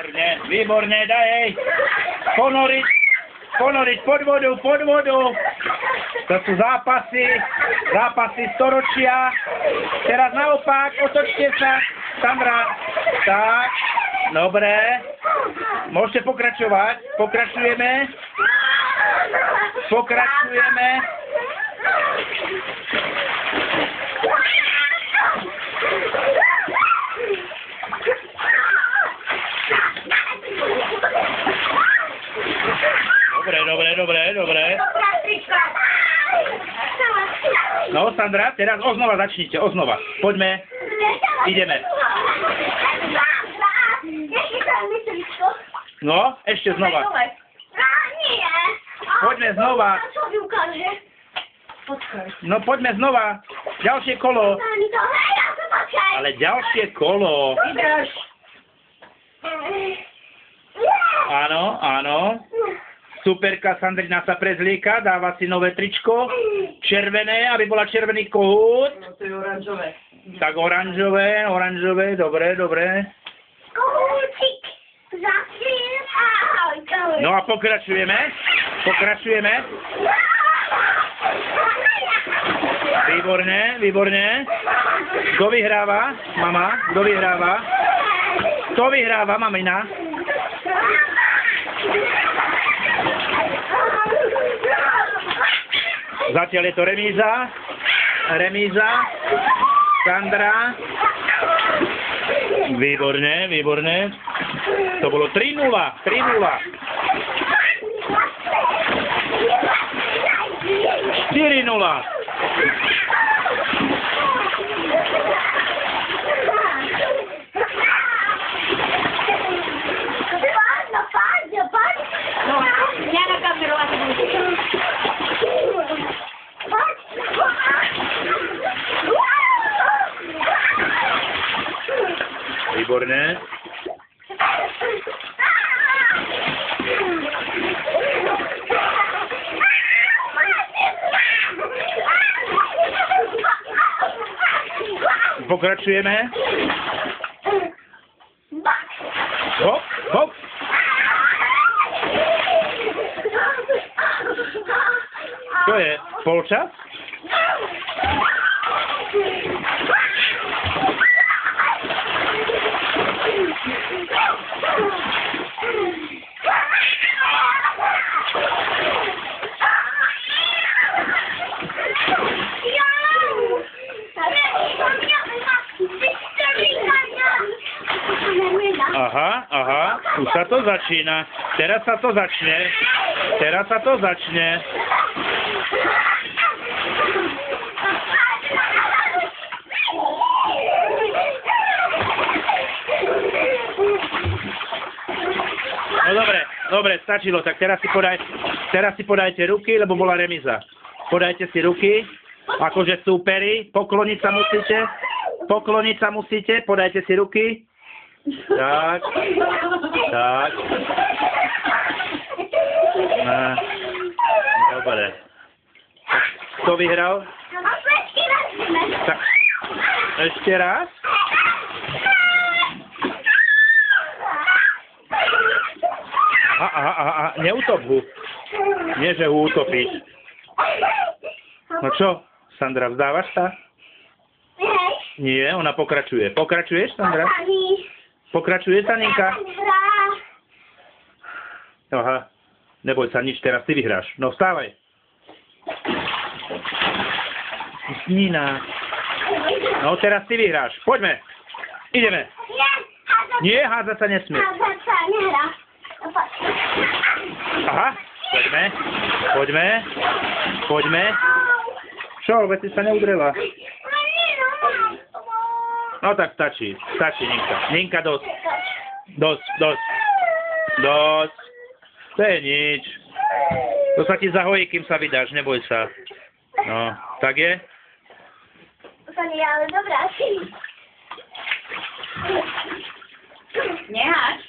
Výborne, výborne, daj jej. Ponoriť pod vodu. To sú zápasy storočia. Teraz naopak, otočte sa. Sandra, tak, dobre. Môžete pokračovať. Pokračujeme. Dobre. No, Sandra, teraz oznova začnite, Poďme, ideme. No, ešte znova. Poďme znova. No, poďme znova. Ďalšie kolo. Ale ďalšie kolo. Áno. Superka Sandrina sa prezlieka, dáva si nové tričko, červené, aby bola červený kohút. No to je oranžové. Tak oranžové, dobre. Kohútik, No a pokračujeme. Výborne. Kto vyhráva? Mama, kto vyhráva? Kto vyhráva, mamina? Zatiaľ je to remíza. Sandra. Výborne. To bolo 3-0. 4-0. No, ja na kameru a Výborné. Pokračujeme. Hop. Čo je? Polčas? Aha, už sa to začína. Teraz sa to začne. No dobre, stačilo. Tak teraz si podajte ruky, lebo bola remíza. Podajte si ruky, akože súperi. Pokloniť sa musíte. Podajte si ruky. Tak. Dobre. Kto vyhral? Tak, ešte raz. Aha, neutop ho. Nie, že ho utopíš. No čo, Sandra, vzdávaš sa? Nie, ona pokračuje. Pokračuješ, Sandra? Pokračuje, Saninka? Aha, neboj sa nič, teraz ty vyhráš. No vstávaj. Nina. No teraz ty vyhráš. Poďme. Ideme. Nie, hádzať sa nesmie. Aha, poďme. Čo, veď si sa neudrela. No tak stačí, Ninka. Ninka, dosť. To je nič. To sa ti zahojí, kým sa vydáš, neboj sa. No, tak je? To nie, ale dobrá. Neháč.